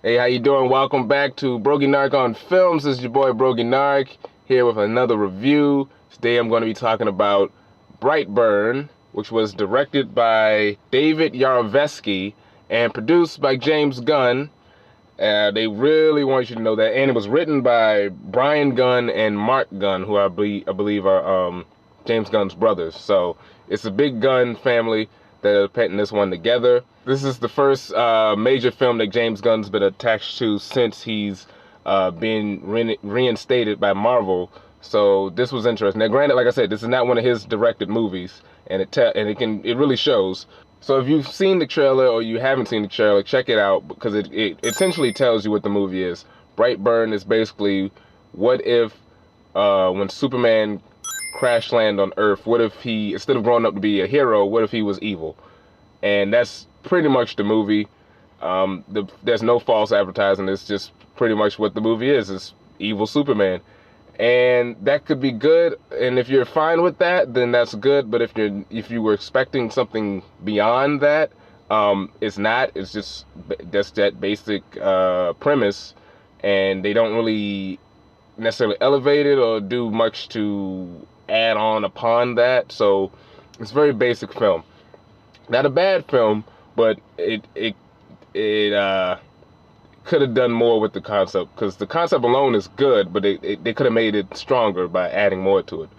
Hey, how you doing? Welcome back to Brogi Naric on Films. This is your boy Brogi Naric here with another review. Today I'm going to be talking about Brightburn, which was directed by David Yarovesky and produced by James Gunn. They really want you to know that, and it was written by Brian Gunn and Mark Gunn, who I believe are James Gunn's brothers. So it's a big Gunn family that are putting this one together. This is the first major film that James Gunn's been attached to since he's been reinstated by Marvel. So this was interesting. Now, granted, like I said, this is not one of his directed movies, and it really shows. So if you've seen the trailer or you haven't seen the trailer, check it out because it essentially tells you what the movie is. Brightburn is basically what if when Superman crash land on Earth, what if he, instead of growing up to be a hero, what if he was evil? And that's pretty much the movie. There's no false advertising. It's just pretty much what the movie is. It's evil Superman. And that could be good, and if you're fine with that, then that's good. But if you were expecting something beyond that, it's not. It's just that basic premise, and they don't really necessarily elevate it or do much to add on upon that. So it's a very basic film. Not a bad film, but it could have done more with the concept, because the concept alone is good, but they could have made it stronger by adding more to it.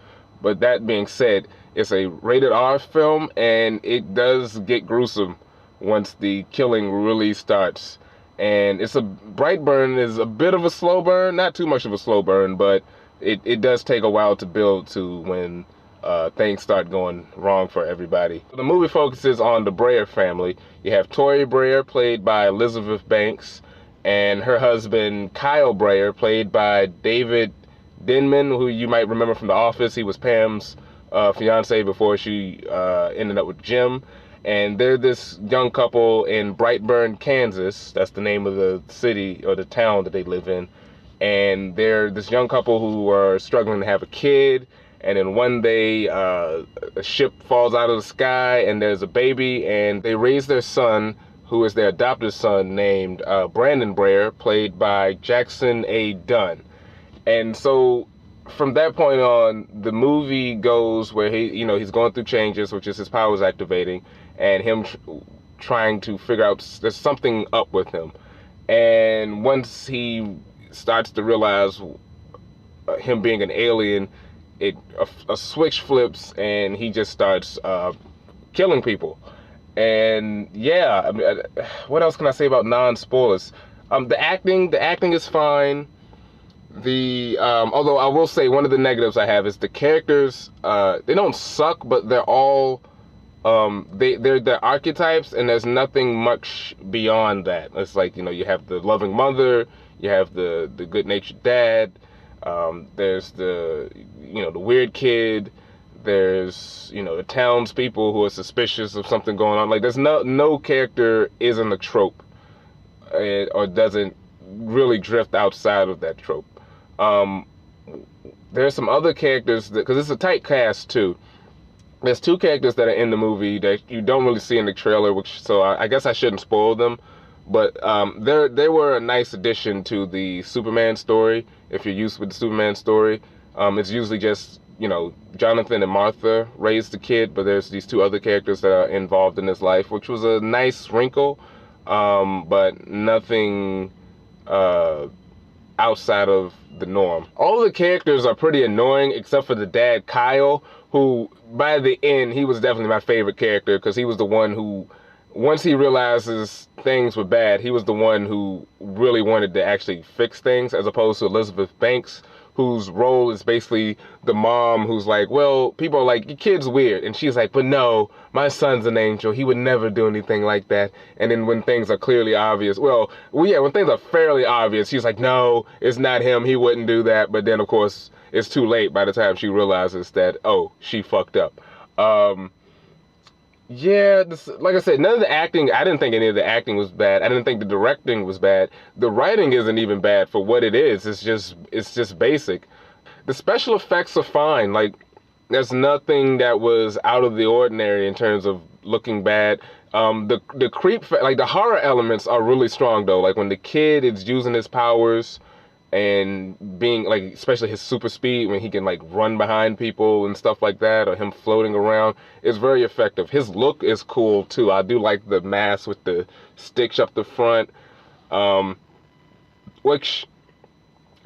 But that being said, it's a rated R film, and it does get gruesome once the killing really starts. And Brightburn is a bit of a slow burn, not too much of a slow burn, but it does take a while to build to when things start going wrong for everybody. The movie focuses on the Breyer family. You have Tori Breyer, played by Elizabeth Banks, and her husband Kyle Breyer, played by David Denman, who you might remember from The Office. He was Pam's fiance before she ended up with Jim. And they're this young couple in Brightburn, Kansas. That's the name of the city or the town that they live in. And they're this young couple who are struggling to have a kid. And then one day, a ship falls out of the sky and there's a baby, and they raise their son, who is their adopted son, named Brandon Breyer, played by Jackson A. Dunn. And so from that point on, the movie goes where he's going through changes, which is his powers activating, and him trying to figure out there's something up with him. And once he starts to realize him being an alien, a switch flips and he just starts killing people. And yeah, I mean, what else can I say about non-spoilers? The acting is fine. Although I will say one of the negatives I have is the characters. They don't suck, but they're all they're the archetypes, and there's nothing much beyond that. It's like, you have the loving mother, you have the good-natured dad. There's the weird kid. There's the townspeople who are suspicious of something going on. Like, there's no character isn't a trope, or doesn't really drift outside of that trope. There's some other characters because it's a tight cast too. There's two characters that are in the movie that you don't really see in the trailer, so I guess I shouldn't spoil them. But they were a nice addition to the Superman story. If you're used with the Superman story, it's usually just Jonathan and Martha raised the kid, but there's these two other characters that are involved in his life, which was a nice wrinkle, but nothing outside of the norm. All the characters are pretty annoying except for the dad, Kyle, who by the end, he was definitely my favorite character, because he was the one who, once he realizes things were bad, he was the one who really wanted to actually fix things, as opposed to Elizabeth Banks, whose role is basically the mom who's like, well, people are like, your kid's weird. And she's like, but no, my son's an angel. He would never do anything like that. And then when things are clearly obvious, when things are fairly obvious, she's like, no, it's not him. He wouldn't do that. But then, of course, it's too late by the time she realizes that, oh, she fucked up. Yeah, like I said, none of the acting, I didn't think any of the acting was bad. I didn't think the directing was bad. The writing isn't even bad for what it is. It's just basic. The special effects are fine. Like, there's nothing that was out of the ordinary in terms of looking bad. The like the horror elements are really strong though. Like when the kid is using his powers and being like, especially his super speed when he can like run behind people and stuff like that, or him floating around, is very effective. His look is cool too. I do like the mask with the sticks up the front, which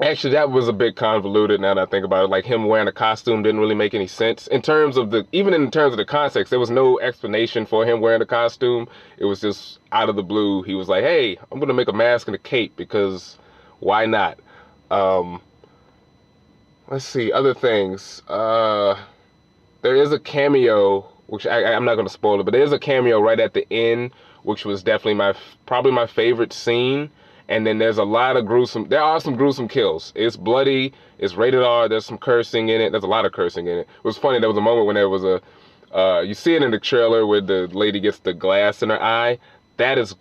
actually that was a bit convoluted now that I think about it. Like him wearing a costume didn't really make any sense in terms of even in terms of the context. There was no explanation for him wearing a costume. It was just out of the blue. He was like, hey, I'm gonna make a mask and a cape because why not? Let's see, other things. There is a cameo, which I'm not going to spoil it, but there is a cameo right at the end, which was definitely probably my favorite scene. And then there are some gruesome kills. It's bloody, it's rated R, there's some cursing in it. There's a lot of cursing in it. It was funny, there was a moment when there was you see it in the trailer where the lady gets the glass in her eye. That is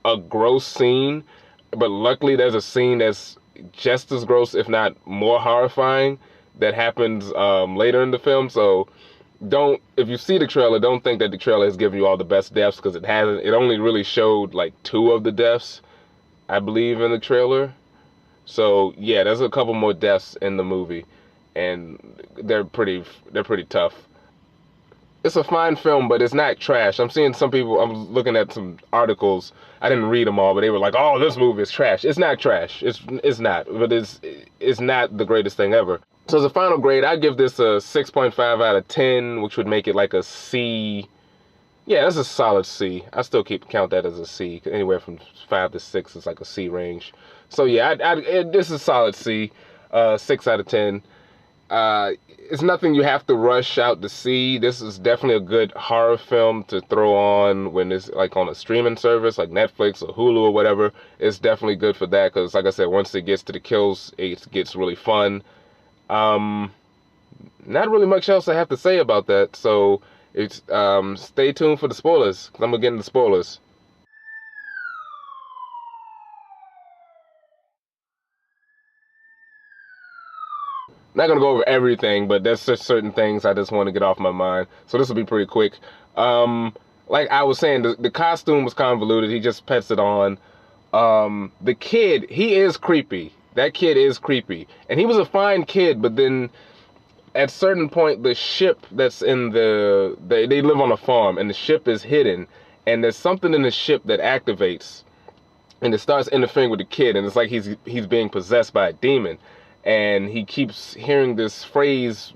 a gross scene, but luckily there's a scene that's just as gross, if not more horrifying, that happens later in the film. So if you see the trailer, don't think that the trailer has given you all the best deaths, because it hasn't. It only really showed like 2 of the deaths, I believe, in the trailer. So yeah, there's a couple more deaths in the movie, and they're pretty tough. It's a fine film, but it's not trash. I'm looking at some articles. I didn't read them all, but they were like, "Oh, this movie is trash." It's not trash. It's not, but it's not the greatest thing ever. So as a final grade, I give this a 6.5 out of 10, which would make it like a C. Yeah, that's a solid C. I still count that as a C. Anywhere from 5 to 6 is like a C range. So yeah, this is solid C. 6 out of 10. It's nothing you have to rush out to see. This is definitely a good horror film to throw on when it's like on a streaming service like Netflix or Hulu or whatever. It's definitely good for that, because like I said, once it gets to the kills, it gets really fun. Not really much else I have to say about that. So it's stay tuned for the spoilers, because I'm gonna get into the spoilers. Not gonna go over everything, but there's just certain things I just want to get off my mind. So this will be pretty quick. Like I was saying, the costume was convoluted. He just puts it on. The kid, he is creepy. That kid is creepy, and he was a fine kid. But then, at a certain point, the ship that's in they live on a farm, and the ship is hidden, and there's something in the ship that activates, and it starts interfering with the kid, and it's like he's being possessed by a demon. And he keeps hearing this phrase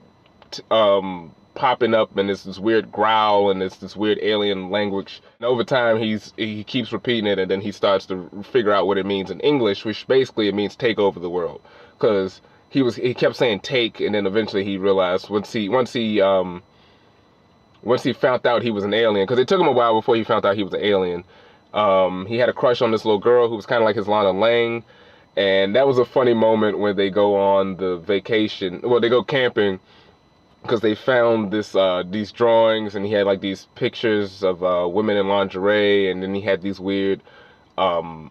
popping up, and it's this weird growl, and it's this weird alien language. And over time, he keeps repeating it, and then he starts to figure out what it means in English, which basically it means take over the world. Because he kept saying take, and then eventually he realized once he found out he was an alien, because it took him a while before he found out he was an alien. He had a crush on this little girl who was kind of like his Lana Lang. And that was a funny moment when they go on the vacation. Well, they go camping, because they found these drawings, and he had like these pictures of women in lingerie, and then he had these weird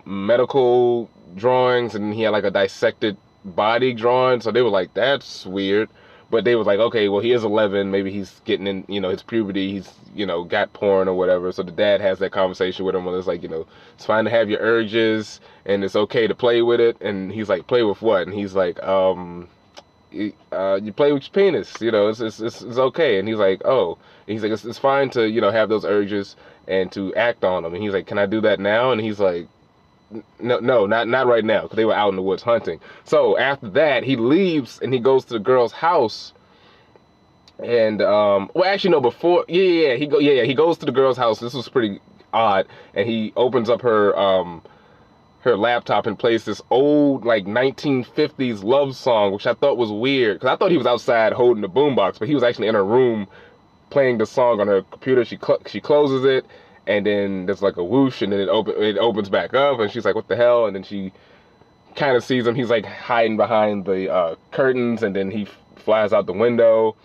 medical drawings, and he had like a dissected body drawing. So they were like, that's weird. But they was like, okay, well, he is 11. Maybe he's getting in, his puberty. He's, got porn or whatever. So the dad has that conversation with him, and it's like, it's fine to have your urges, and it's okay to play with it. And he's like, play with what? And he's like, you play with your penis. It's okay. And he's like, oh. And he's like, it's fine to, have those urges and to act on them. And he's like, can I do that now? And he's like, no, not right now, because they were out in the woods hunting. So after that, he leaves and he goes to the girl's house. And he goes to the girl's house. This was pretty odd. And he opens up her laptop and plays this old like 1950s love song, which I thought was weird, because I thought he was outside holding the boombox, but he was actually in her room playing the song on her computer. She closes it, and then there's like a whoosh, and then it opens back up, and she's like, what the hell? And then she kind of sees him. He's like hiding behind the curtains, and then he flies out the window,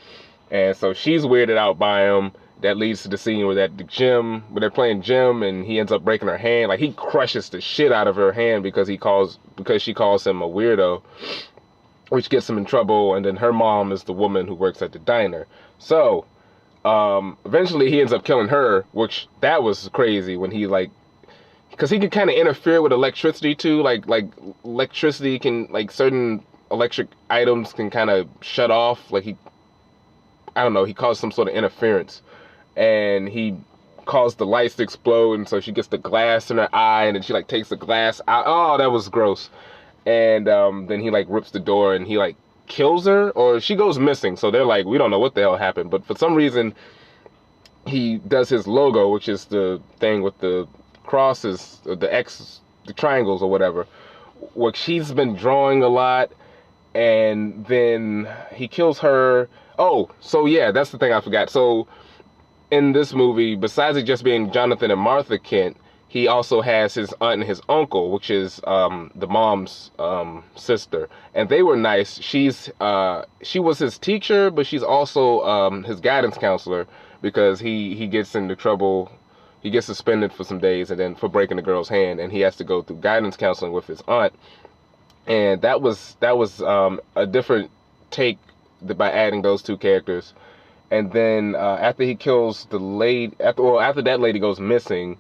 and so she's weirded out by him. That leads to the scene where they're playing gym, and he ends up breaking her hand. Like, he crushes the shit out of her hand because she calls him a weirdo, which gets him in trouble. And then her mom is the woman who works at the diner. So Eventually he ends up killing her, which that was crazy when he like, because he could kind of interfere with electricity too. Like electricity can, like certain electric items can kind of shut off. Like I don't know, he caused some sort of interference, and he caused the lights to explode, and so she gets the glass in her eye, and then she like takes the glass out. Oh, that was gross. And then he like rips the door, and he like kills her, or she goes missing. So they're like, we don't know what the hell happened, but for some reason he does his logo, which is the thing with the crosses, the X, the triangles or whatever, which she's been drawing a lot. And then he kills her. Oh, so yeah, that's the thing I forgot. So in this movie, besides it just being Jonathan and Martha Kent, he also has his aunt and his uncle, which is the mom's sister, and they were nice. She was his teacher, but she's also his guidance counselor, because he gets into trouble. He gets suspended for some days, and then for breaking the girl's hand, and he has to go through guidance counseling with his aunt. And that was a different take by adding those two characters. And then after he kills the lady, after that lady goes missing,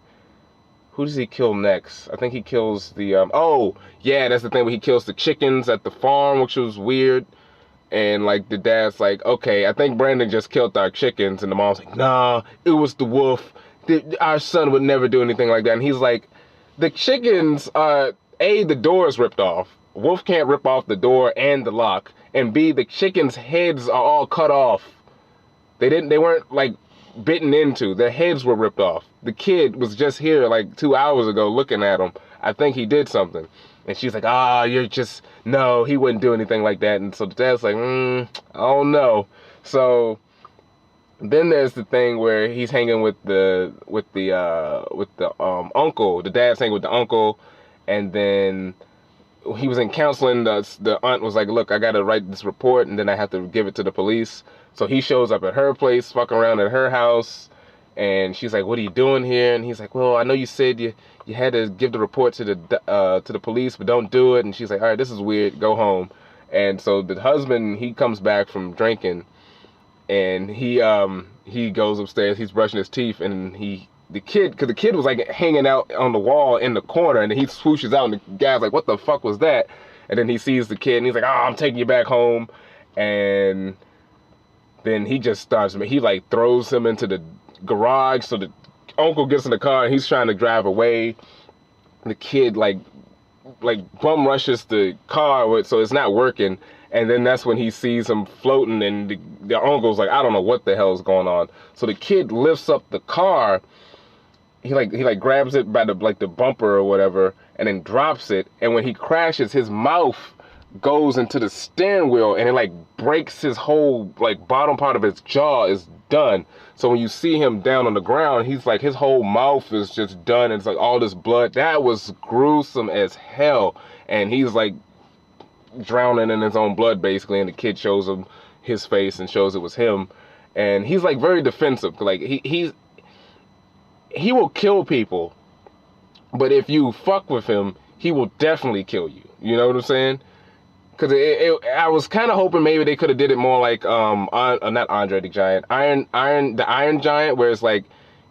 who does he kill next? I think he kills the oh yeah, that's the thing where he kills the chickens at the farm, which was weird. And like the dad's like, okay, I think Brandon just killed our chickens, and the mom's like, nah, it was the wolf. Our son would never do anything like that. And he's like, the chickens are, A, the door is ripped off. Wolf can't rip off the door and the lock. And B, the chickens' heads are all cut off. They weren't like bitten into. Their heads were ripped off. The kid was just here like 2 hours ago looking at them. I think he did something. And she's like, no, he wouldn't do anything like that. And so the dad's like, I don't know. So then there's the thing where he's hanging with the uncle. The dad's hanging with the uncle, and then he was in counseling. The aunt was like, look, I gotta write this report, and then I have to give it to the police. So he shows up at her place, fucking around at her house, and she's like, what are you doing here? And he's like, well, I know you said you had to give the report to the police, but don't do it. And she's like, all right, this is weird, go home. And so the husband, he comes back from drinking, and he goes upstairs, he's brushing his teeth, and the kid was like hanging out on the wall in the corner, and he swooshes out, and the guy's like, what the fuck was that? And then he sees the kid, and he's like, oh, I'm taking you back home. And then he just starts, he like throws him into the garage. So the uncle gets in the car, and he's trying to drive away. The kid like bum rushes the car, so it's not working. And then that's when he sees him floating, and the uncle's like, I don't know what the hell is going on. So the kid lifts up the car. He grabs it by the bumper or whatever, and then drops it. And when he crashes, his mouth goes into the steering wheel, and it like breaks his whole like bottom part of his jaw is done. So when you see him down on the ground, he's like, his whole mouth is just done. It's like all this blood. That was gruesome as hell. And he's like drowning in his own blood basically, and the kid shows him his face and shows it was him. And he's like very defensive. Like he will kill people, but if you fuck with him, he will definitely kill you. You know what I'm saying? Because I was kind of hoping maybe they could have did it more like not Andre the Giant, the Iron Giant, where it's like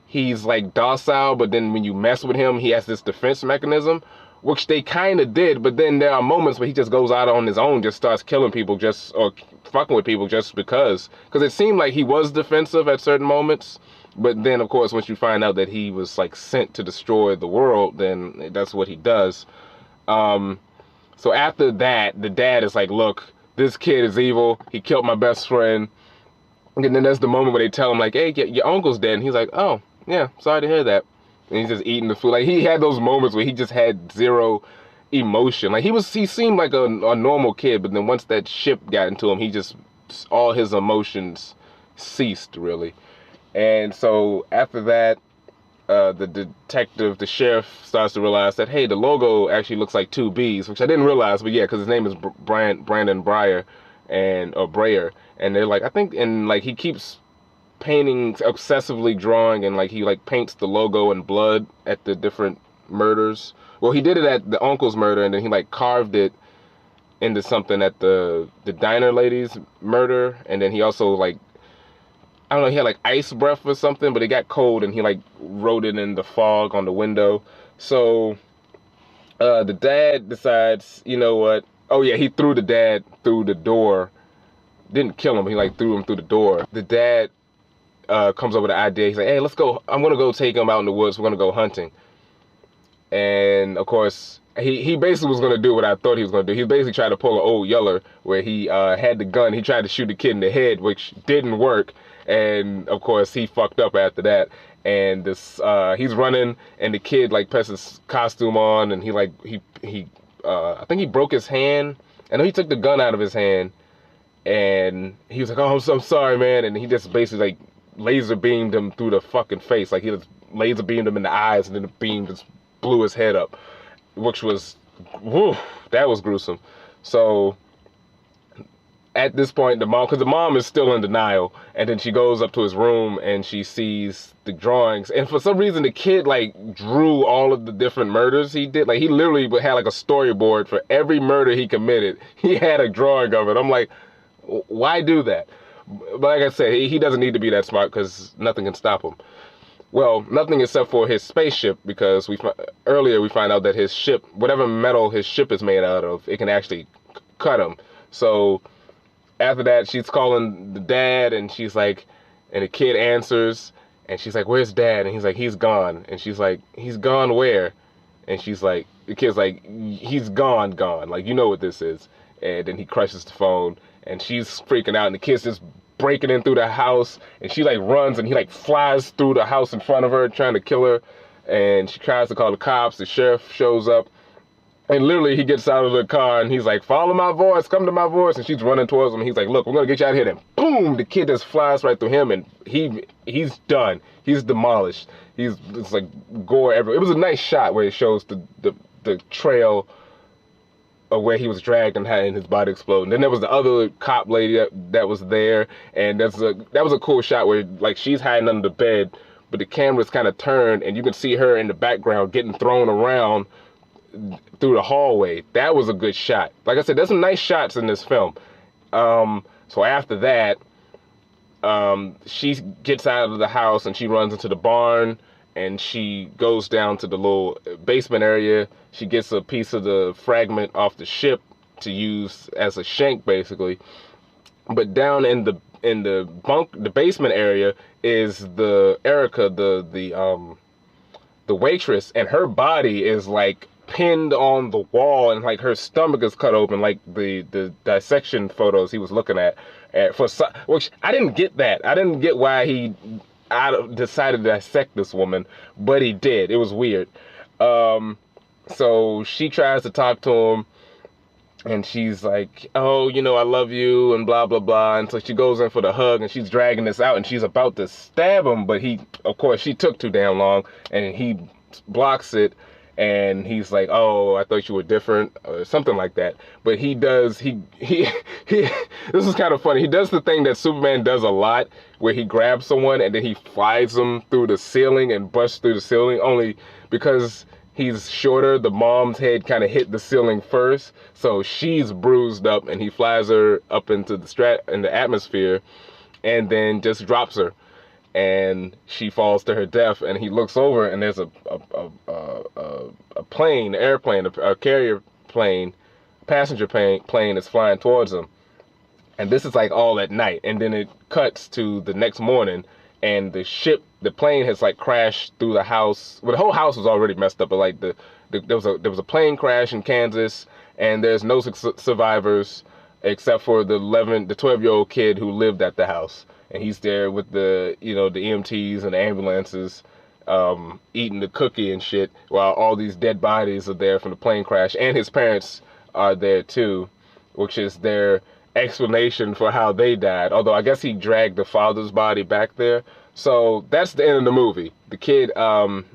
he's like docile, but then when you mess with him, he has this defense mechanism, which they kind of did. But then there are moments where he just goes out on his own, just starts killing people, or fucking with people just because. Because it seemed like he was defensive at certain moments, but then of course once you find out that he was like sent to destroy the world, then that's what he does. So after that, the dad is like, look, this kid is evil. He killed my best friend. And then there's the moment where they tell him like, hey, your uncle's dead. And he's like, oh, yeah, sorry to hear that. And he's just eating the food. Like, he had those moments where he just had zero emotion. Like, he seemed like a normal kid, but then once that ship got into him, all his emotions ceased, really. And so after that, the sheriff starts to realize that, hey, the logo actually looks like two B's, which I didn't realize, but yeah, because his name is Brandon Breyer, or Breyer, and they're like, I think, and like he keeps painting, obsessively drawing, and like he like paints the logo in blood at the different murders. Well, he did it at the uncle's murder, and then he like carved it into something at the diner lady's murder, and then he also like I don't know, he had like ice breath or something, but it got cold and he like wrote it in the fog on the window. So the dad decides, you know what? Oh yeah, he threw the dad through the door. Didn't kill him. He like threw him through the door. The dad comes up with an idea. He's like, hey, let's go. I'm gonna go take him out in the woods. We're gonna go hunting. And of course, he basically was gonna do what I thought he was gonna do. He basically tried to pull an old Yeller where he had the gun. He tried to shoot the kid in the head, which didn't work. And of course, he fucked up after that. And this he's running, and the kid like puts his costume on, and he I think he broke his hand. I know he took the gun out of his hand, and he was like, "Oh, I'm sorry, man." And he just basically like laser beamed him through the fucking face, like he just laser beamed him in the eyes, and then the beam just blew his head up, which was, whew, that was gruesome. So at this point, the mom is still in denial, and then she goes up to his room and she sees the drawings, and for some reason the kid like drew all of the different murders he did. Like he literally had like a storyboard for every murder he committed. He had a drawing of it. I'm like, why do that? But like I said, he doesn't need to be that smart because nothing can stop him. Well, nothing except for his spaceship, because earlier we find out that his ship, whatever metal his ship is made out of, it can actually cut him. So after that, she's calling the dad, and she's like, and the kid answers, and she's like, where's dad? And he's like, he's gone. And she's like, he's gone where? And she's like, the kid's like, he's gone, like, you know what this is. And then he crushes the phone, and she's freaking out, and the kid's just breaking in through the house, and she like runs, and he like flies through the house in front of her trying to kill her, and she tries to call the cops. The sheriff shows up, and literally he gets out of the car, and he's like, follow my voice, come to my voice. And she's running towards him, and he's like, look, we're gonna get you out of here. Then boom, the kid just flies right through him, and he's done. He's demolished. It's like gore everywhere. It was a nice shot where it shows the trail of where he was dragged and had his body explode. And then there was the other cop lady that was there, and that was a cool shot where like she's hiding under the bed, but the camera's kind of turned, and you can see her in the background getting thrown around through the hallway. That was a good shot. Like I said, there's some nice shots in this film. So after that, she gets out of the house and she runs into the barn, and she goes down to the little basement area. She gets a piece of the fragment off the ship to use as a shank, basically. But down in the basement area is the Erica, the waitress, and her body is like pinned on the wall, and like her stomach is cut open, like the dissection photos he was looking at which I didn't get that. I didn't get why he decided to dissect this woman, but he did. It was weird. So she tries to talk to him, and she's like, oh, you know, I love you, and blah, blah, blah. And so she goes in for the hug, and she's dragging this out, and she's about to stab him, but of course, she took too damn long, and he blocks it, and he's like, oh, I thought you were different, or something like that. But this is kind of funny. He does the thing that Superman does a lot, where he grabs someone, and then he flies them through the ceiling and busts through the ceiling, only because he's shorter, the mom's head kind of hit the ceiling first, so she's bruised up, and he flies her up into the atmosphere, and then just drops her, and she falls to her death. And he looks over, and there's a airplane, a carrier plane, passenger plane is flying towards him. And this is like all at night, and then it cuts to the next morning, and the plane has like crashed through the house. Well, the whole house was already messed up, but like there was a plane crash in Kansas, and there's no survivors except for the 12-year-old kid who lived at the house, and he's there with the EMTs and the ambulances, eating the cookie and shit, while all these dead bodies are there from the plane crash, and his parents are there too, which is their explanation for how they died. Although I guess he dragged the father's body back there. So that's the end of the movie. The kid,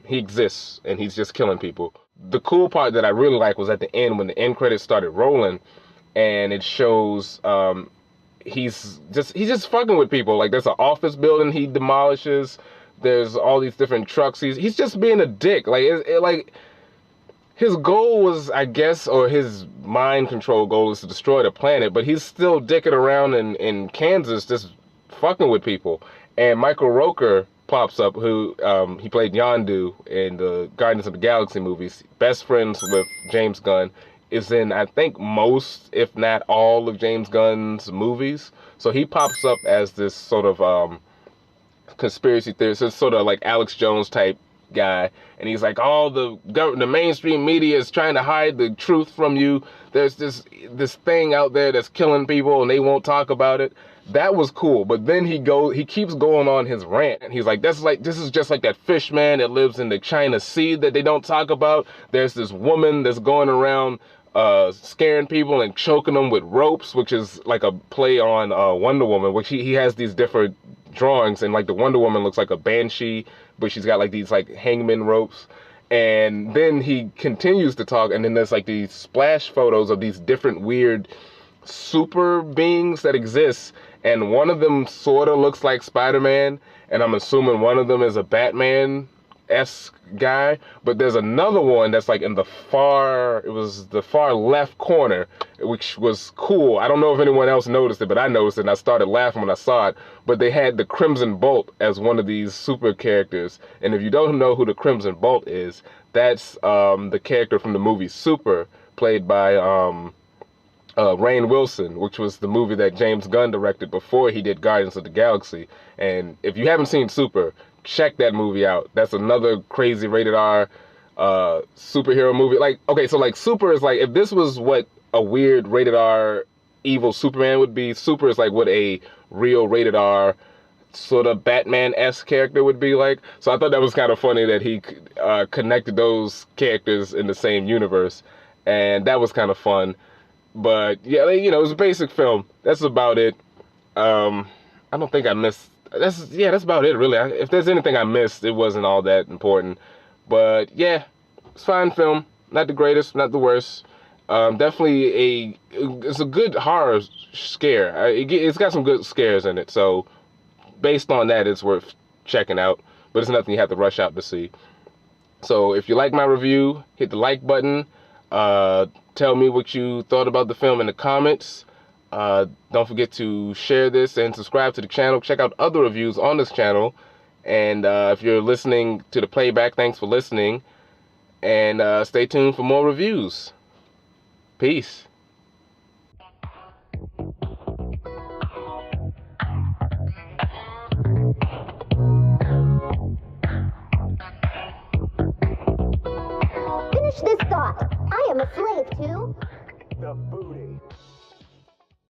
he exists, and he's just killing people. The cool part that I really like was at the end, when the end credits started rolling, and it shows he's just fucking with people. Like, there's an office building he demolishes. There's all these different trucks. He's just being a dick. Like, his goal was, I guess, or his mind control goal is to destroy the planet, but he's still dicking around in Kansas just fucking with people. And Michael Rooker pops up, who he played Yondu in the Guardians of the Galaxy movies. Best friends with James Gunn. Is in, I think, most, if not all, of James Gunn's movies. So he pops up as this sort of conspiracy theorist, it's sort of like Alex Jones type guy, and he's like, all the mainstream media is trying to hide the truth from you. There's this thing out there that's killing people, and they won't talk about it. That was cool, but then he keeps going on his rant, and he's like, this is just like that fish man that lives in the China Sea that they don't talk about. There's this woman that's going around scaring people and choking them with ropes, which is like a play on Wonder Woman, which he has these different drawings, and like the Wonder Woman looks like a banshee, but she's got like these like hangman ropes. And then he continues to talk, and then there's like these splash photos of these different weird super beings that exist, and one of them sort of looks like Spider-Man, and I'm assuming one of them is a Batman-esque guy, but there's another one that's like in the far left corner, which was cool. I don't know if anyone else noticed it, but I noticed it, and I started laughing when I saw it. But they had the Crimson Bolt as one of these super characters, and if you don't know who the Crimson Bolt is, that's the character from the movie Super, played by Rainn Wilson, which was the movie that James Gunn directed before he did Guardians of the Galaxy. And if you haven't seen Super, check that movie out. That's another crazy rated R superhero movie. Like, okay, so like Super is like, if this was what a weird rated R evil Superman would be, Super is like what a real rated R sort of Batman-esque character would be like. So I thought that was kind of funny that he connected those characters in the same universe, and that was kind of fun. But yeah, you know, it was a basic film. That's about it. I don't think I missed. That's about it, really. If there's anything I missed, it wasn't all that important. But yeah, it's a fine film. Not the greatest, not the worst. Definitely it's a good horror scare. It's got some good scares in it. So based on that, it's worth checking out. But it's nothing you have to rush out to see. So if you like my review, hit the like button. Tell me what you thought about the film in the comments. Don't forget to share this and subscribe to the channel. Check out other reviews on this channel. And if you're listening to the playback, thanks for listening. And stay tuned for more reviews. Peace.